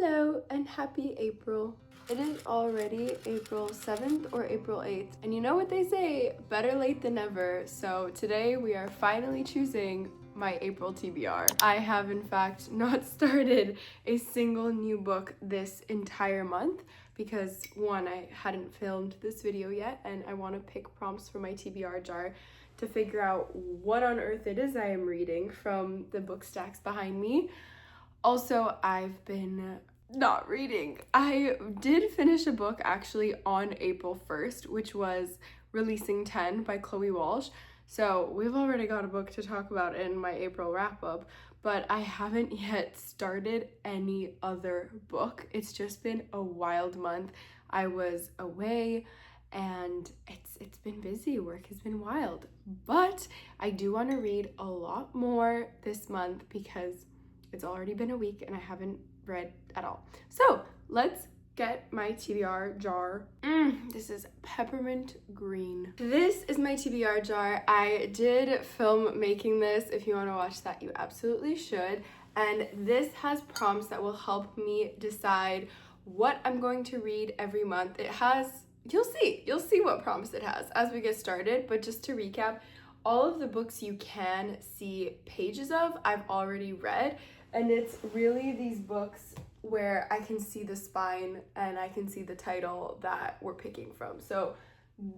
Hello and happy April. It is already April 7th or April 8th, and you know what they say, better late than never. So today we are finally choosing my April TBR. I have in fact not started a single new book this entire month because one, I hadn't filmed this video yet and I want to pick prompts for my TBR jar to figure out what on earth it is I am reading from the book stacks behind me. Also, I've been not reading. I did finish a book actually on April 1st, which was Releasing 10 by Chloe Walsh. So we've already got a book to talk about in my April wrap-up, but I haven't yet started any other book. It's just been a wild month. I was away and it's been busy. Work has been wild, but I do want to read a lot more this month because it's already been a week and I haven't read at all. So let's get my TBR jar. This is peppermint green. This is my TBR jar. I did film making this. If you want to watch that, you absolutely should. And this has prompts that will help me decide what I'm going to read every month. It has, you'll see what prompts it has as we get started. But just to recap, all of the books you can see pages of, I've already read. And it's really these books where I can see the spine and I can see the title that we're picking from. So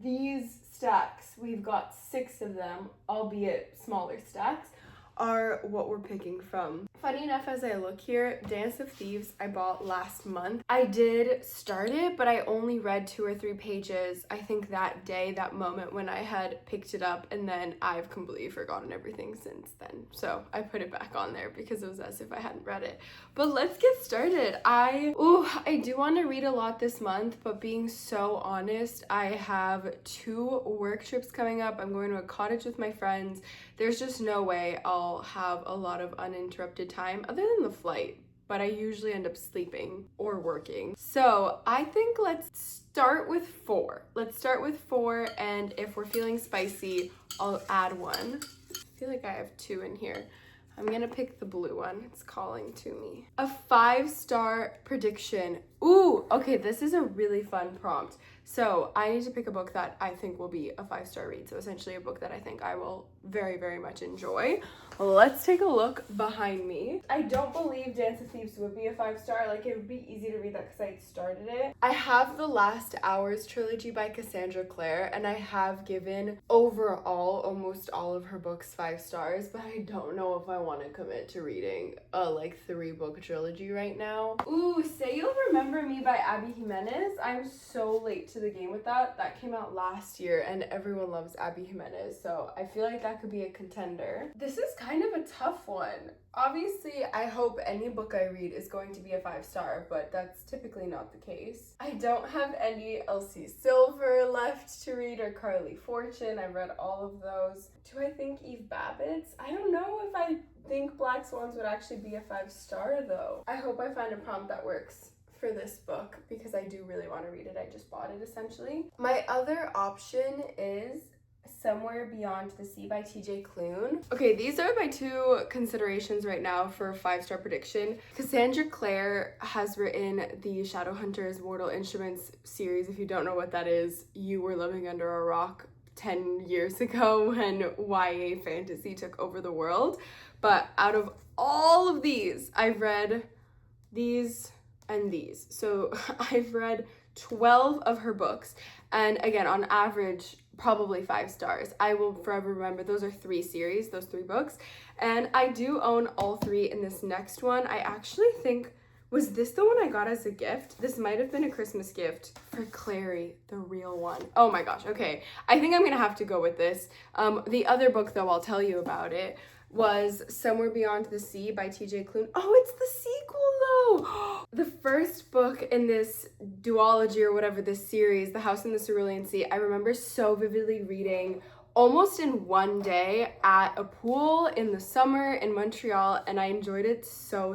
these stacks, we've got 6 of them, albeit smaller stacks, are what we're picking from. Funny enough, as I look here, Dance of Thieves I bought last month. I did start it, but I only read 2 or 3 pages, I think that day, that moment when I had picked it up, and then I've completely forgotten everything since then. So I put it back on there because it was as if I hadn't read it. But let's get started. I do want to read a lot this month, but being so honest, I have 2 work trips coming up. I'm going to a cottage with my friends. There's just no way I'll have a lot of uninterrupted time other than the flight, but I usually end up sleeping or working. So I think let's start with 4. Let's start with 4, and if we're feeling spicy, I'll add 1. I feel like I have 2 in here. I'm gonna pick the blue one. It's calling to me. A 5-star prediction. Ooh, okay, this is a really fun prompt. So I need to pick a book that I think will be a 5-star read. So essentially a book that I think I will very, very much enjoy. Let's take a look behind me. I don't believe Dance of Thieves would be a 5-star. Like, it would be easy to read that because I had started it. I have the Last Hours trilogy by Cassandra Clare, and I have given overall almost all of her books 5 stars, but I don't know if I want to commit to reading a 3-book trilogy right now. Ooh, Say You'll Remember Me by Abby Jimenez. I'm so late to the game with that. That came out last year and everyone loves Abby Jimenez, so I feel like that could be a contender. This is kind of a tough one. Obviously, I hope any book I read is going to be a 5-star, but that's typically not the case. I don't have any Elsie Silver left to read or Carly Fortune. I've read all of those. Do I think Eve Babbitt's? I don't know if I think Black Swans would actually be a 5-star though. I hope I find a prompt that works for this book because I do really want to read it. I just bought it essentially. My other option is Somewhere Beyond the Sea by TJ Klune. Okay, these are my 2 considerations right now for 5-star prediction. Cassandra Clare has written the Shadowhunters Mortal Instruments series. If you don't know what that is, you were living under a rock 10 years ago when YA fantasy took over the world. But out of all of these, I've read these and these. So I've read 12 of her books. And again, on average, probably 5 stars. I will forever remember those are 3 series, those 3 books. And I do own all 3 in this next one. I actually think, was this the one I got as a gift? This might have been a Christmas gift for Clary, the real one. Oh my gosh, okay. I think I'm gonna have to go with this. The other book though, I'll tell you about it, was Somewhere Beyond the Sea by TJ Klune. Oh, it's the sequel though! The first book in this duology or whatever, this series, The House in the Cerulean Sea, I remember so vividly reading almost in one day at a pool in the summer in Montreal, and I enjoyed it so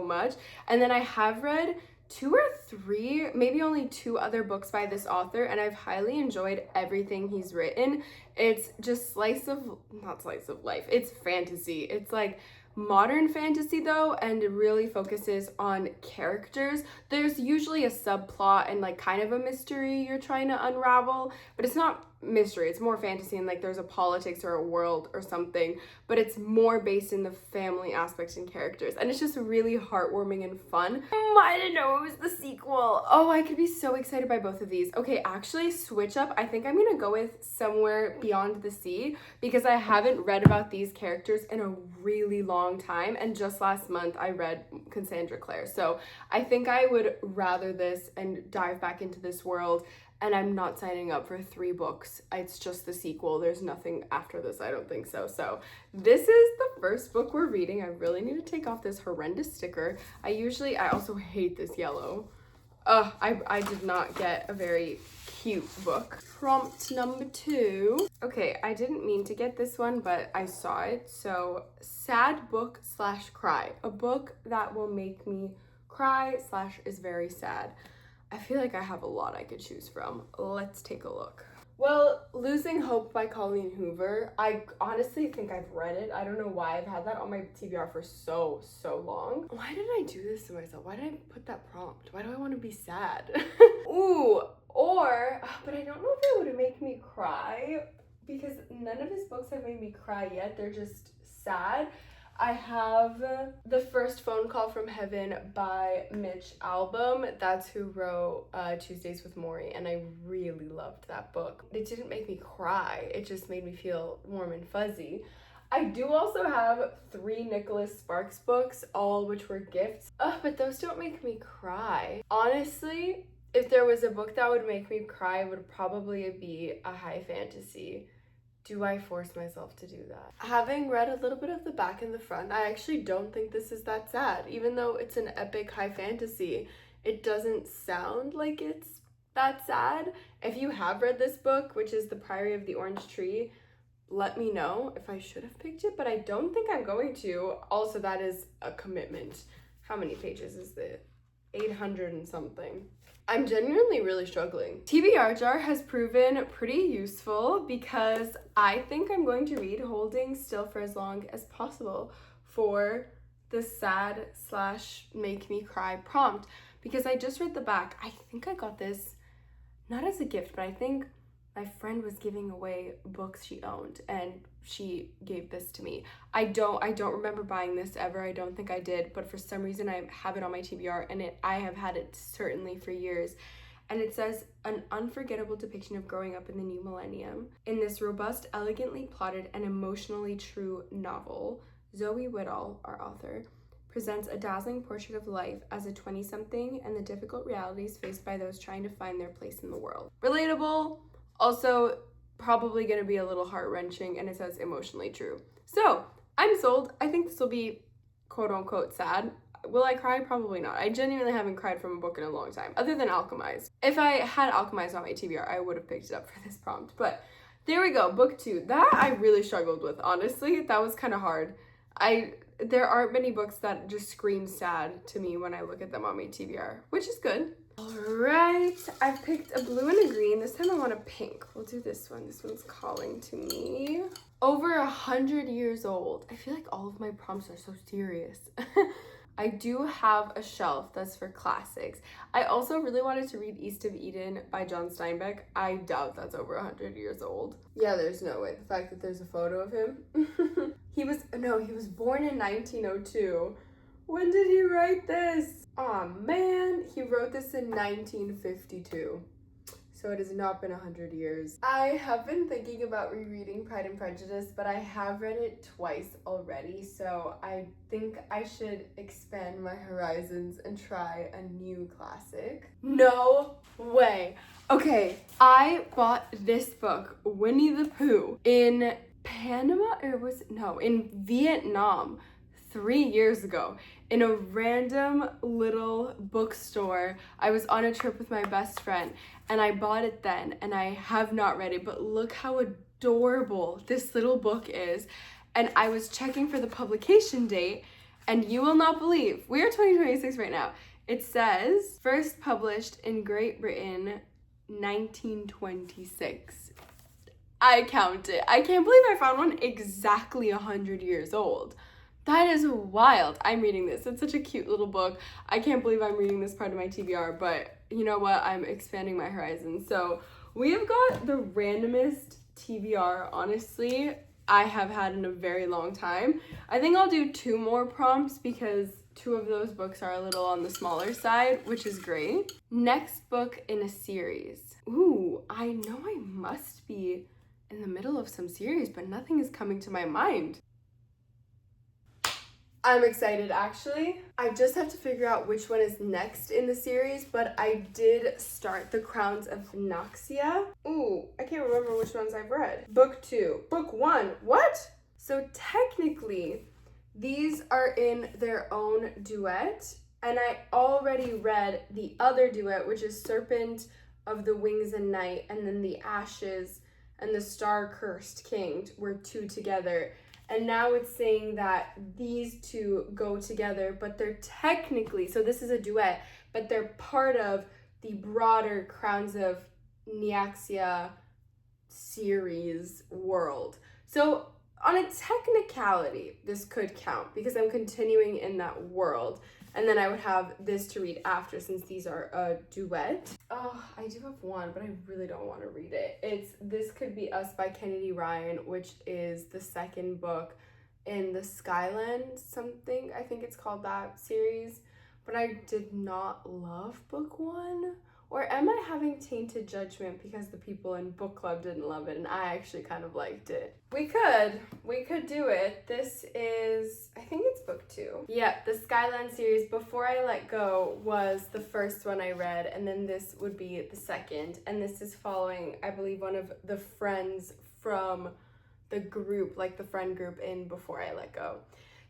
much. And then I have read 2 or 3, maybe only 2 other books by this author, and I've highly enjoyed everything he's written. It's just not slice of life, it's fantasy. It's like modern fantasy though, and it really focuses on characters. There's usually a subplot and like kind of a mystery you're trying to unravel, but it's not mystery, it's more fantasy, and like there's a politics or a world or something, but it's more based in the family aspects and characters, and it's just really heartwarming and fun. I didn't know it was the sequel. Oh, I could be so excited by both of these. Okay, actually switch up. I think I'm gonna go with Somewhere Beyond the Sea because I haven't read about these characters in a really long time, and just last month I read Cassandra Clare, so I think I would rather this and dive back into this world. And I'm not signing up for 3 books. It's just the sequel. There's nothing after this, I don't think so. So this is the first book we're reading. I really need to take off this horrendous sticker. I also hate this yellow. I did not get a very cute book. Prompt number 2. Okay, I didn't mean to get this one, but I saw it. So sad book / cry. A book that will make me cry / is very sad. I feel like I have a lot I could choose from. Let's take a look. Well, Losing Hope by Colleen Hoover. I honestly think I've read it. I don't know why I've had that on my TBR for so long. Why did I do this to myself? Why did I put that prompt? Why do I want to be sad? But I don't know if it would make me cry because none of his books have made me cry yet. They're just sad. I have The First Phone Call from Heaven by Mitch Albom. That's who wrote Tuesdays with Morrie, and I really loved that book. It didn't make me cry, it just made me feel warm and fuzzy. I do also have 3 Nicholas Sparks books, all which were gifts. But those don't make me cry. Honestly, if there was a book that would make me cry, it would probably be a high fantasy. Do I force myself to do that? Having read a little bit of the back and the front, I actually don't think this is that sad. Even though it's an epic high fantasy, it doesn't sound like it's that sad. If you have read this book, which is The Priory of the Orange Tree, let me know if I should have picked it, but I don't think I'm going to. Also, that is a commitment. How many pages is it? 800 and something. I'm genuinely really struggling. TBR jar has proven pretty useful because I think I'm going to read Holding Still for as long as possible for the sad / make me cry prompt, because I just read the back. I think I got this not as a gift, but I think my friend was giving away books she owned and she gave this to me. I don't remember buying this ever. I don't think I did, but for some reason I have it on my TBR, and I have had it certainly for years. And it says, an unforgettable depiction of growing up in the new millennium. In this robust, elegantly plotted, and emotionally true novel, Zoe Whittall, our author, presents a dazzling portrait of life as a 20-something and the difficult realities faced by those trying to find their place in the world. Relatable, also probably going to be a little heart-wrenching, and it says emotionally true. So, I'm sold. I think this will be quote-unquote sad. Will I cry? Probably not. I genuinely haven't cried from a book in a long time, other than Alchemized. If I had Alchemized on my TBR, I would have picked it up for this prompt. But there we go, book 2. That I really struggled with, honestly. That was kind of hard. There aren't many books that just scream sad to me when I look at them on my TBR, which is good. Alright, I've picked a blue and a green. This time I want a pink. We'll do this one. This one's calling to me. Over 100 years old. I feel like all of my prompts are so serious. I do have a shelf that's for classics. I also really wanted to read East of Eden by John Steinbeck. I doubt that's over 100 years old. Yeah, there's no way. The fact that there's a photo of him. He was born in 1902. When did he write this? Aw, man. He wrote this in 1952. So it has not been 100 years. I have been thinking about rereading Pride and Prejudice, but I have read it twice already, so I think I should expand my horizons and try a new classic. No way. Okay, I bought this book, Winnie the Pooh, in in Vietnam 3 years ago in a random little bookstore. I was on a trip with my best friend and I bought it then, and I have not read it, but look how adorable this little book is. And I was checking for the publication date, and you will not believe, we are 2026 right now. It says first published in Great Britain 1926. I counted. I can't believe I found one exactly 100 years old. That is wild. I'm reading this. It's such a cute little book. I can't believe I'm reading this part of my TBR, but you know what? I'm expanding my horizons. So we have got the randomest TBR, honestly, I have had in a very long time. I think I'll do 2 more prompts because 2 of those books are a little on the smaller side, which is great. Next book in a series. Ooh, I know I must be in the middle of some series, but nothing is coming to my mind. I'm excited, actually. I just have to figure out which one is next in the series, but I did start The Crowns of Noxia. Ooh, I can't remember which ones I've read. Book 2. Book 1. What? So technically, these are in their own duet, and I already read the other duet, which is Serpent of the Wings and Night, and then The Ashes and the Star-Cursed King were 2 together. And now it's saying that these 2 go together, but they're technically, so this is a duet, but they're part of the broader Crowns of Niaxia series world. So on a technicality, this could count because I'm continuing in that world. And then I would have this to read after since these are a duet. Oh, I do have one, but I really don't want to read it. It's This Could Be Us by Kennedy Ryan, which is the second book in the Skyland something, I think it's called that series. But I did not love book 1. Or am I having tainted judgment because the people in book club didn't love it and I actually kind of liked it? We could do it. This is, I think it's book 2. Yeah, the Skyland series, Before I Let Go, was the first one I read, and then this would be the second. And this is following, I believe, one of the friends from the group, like the friend group in Before I Let Go.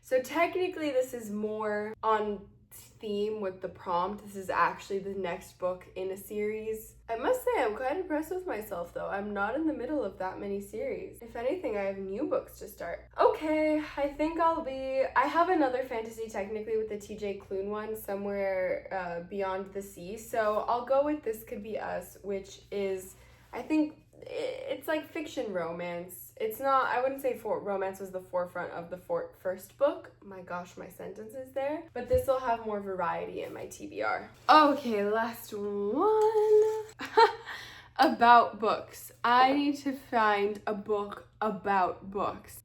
So technically this is more on theme with the prompt. This is actually the next book in a series. I must say I'm quite impressed with myself though. I'm not in the middle of that many series. If anything, I have new books to start. Okay, I think I have another fantasy technically with the TJ Klune one, Somewhere Beyond the Sea. So I'll go with This Could Be Us, which is, I think, it's like fiction romance. It's not, I wouldn't say romance was the forefront of the first book. My gosh, my sentence is there. But this will have more variety in my TBR. Okay, last one. About books. I need to find a book about books.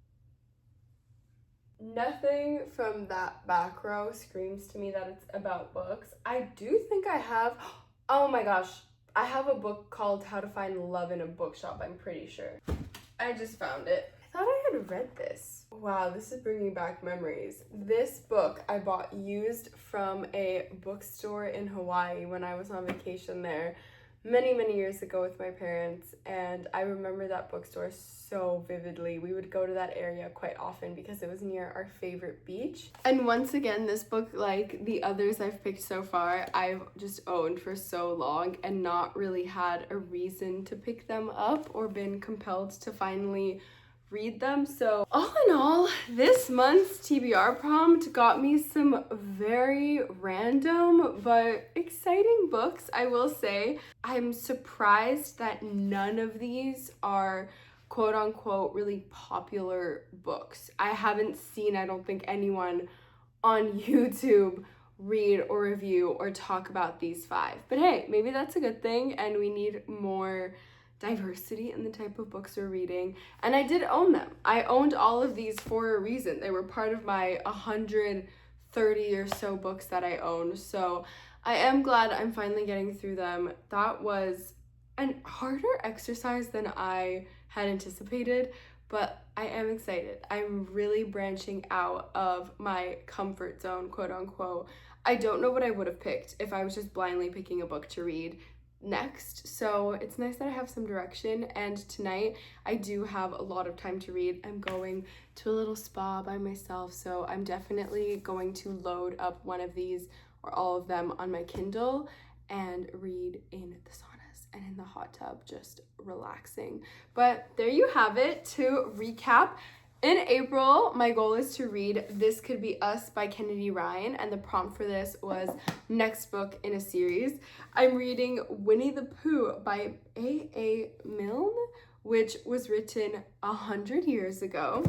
Nothing from that back row screams to me that it's about books. I do think I have, oh my gosh, I have a book called How to Find Love in a Bookshop, I'm pretty sure. I just found it. I thought I had read this. Wow, this is bringing back memories. This book I bought used from a bookstore in Hawaii when I was on vacation there many years ago with my parents, and I remember that bookstore so vividly. We would go to that area quite often because it was near our favorite beach. And once again, this book, like the others I've picked so far, I've just owned for so long and not really had a reason to pick them up or been compelled to finally read them. So all in all, this month's TBR prompt got me some very random but exciting books, I will say. I'm surprised that none of these are quote unquote really popular books. I haven't seen, I don't think, anyone on YouTube read or review or talk about these 5. But hey, maybe that's a good thing and we need more diversity in the type of books we're reading. And I did own them. I owned all of these for a reason. They were part of my 130 or so books that I owned. So I am glad I'm finally getting through them. That was a harder exercise than I had anticipated, but I am excited. I'm really branching out of my comfort zone, quote unquote. I don't know what I would have picked if I was just blindly picking a book to read next, so it's nice that I have some direction. And tonight I do have a lot of time to read. I'm going to a little spa by myself, so I'm definitely going to load up one of these or all of them on my Kindle and read in the saunas and in the hot tub, just relaxing. But there you have it. To recap, in April, my goal is to read This Could Be Us by Kennedy Ryan, and the prompt for this was next book in a series. I'm reading Winnie the Pooh by A.A. Milne, which was written 100 years ago.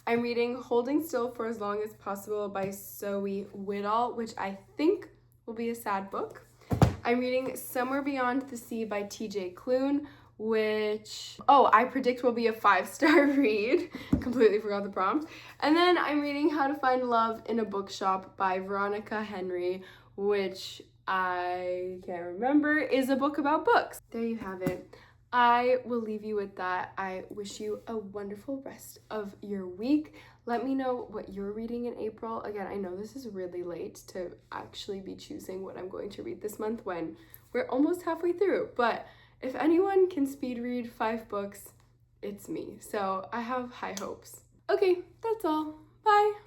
I'm reading Holding Still for as Long as Possible by Zoe Whittall, which I think will be a sad book. I'm reading Somewhere Beyond the Sea by TJ Klune, which, I predict will be a 5-star read. Completely forgot the prompt. And then I'm reading How to Find Love in a Bookshop by Veronica Henry, which I can't remember is a book about books. There you have it. I will leave you with that. I wish you a wonderful rest of your week. Let me know what you're reading in April. Again, I know this is really late to actually be choosing what I'm going to read this month when we're almost halfway through, but if anyone can speed read 5 books, it's me. So I have high hopes. Okay, that's all. Bye.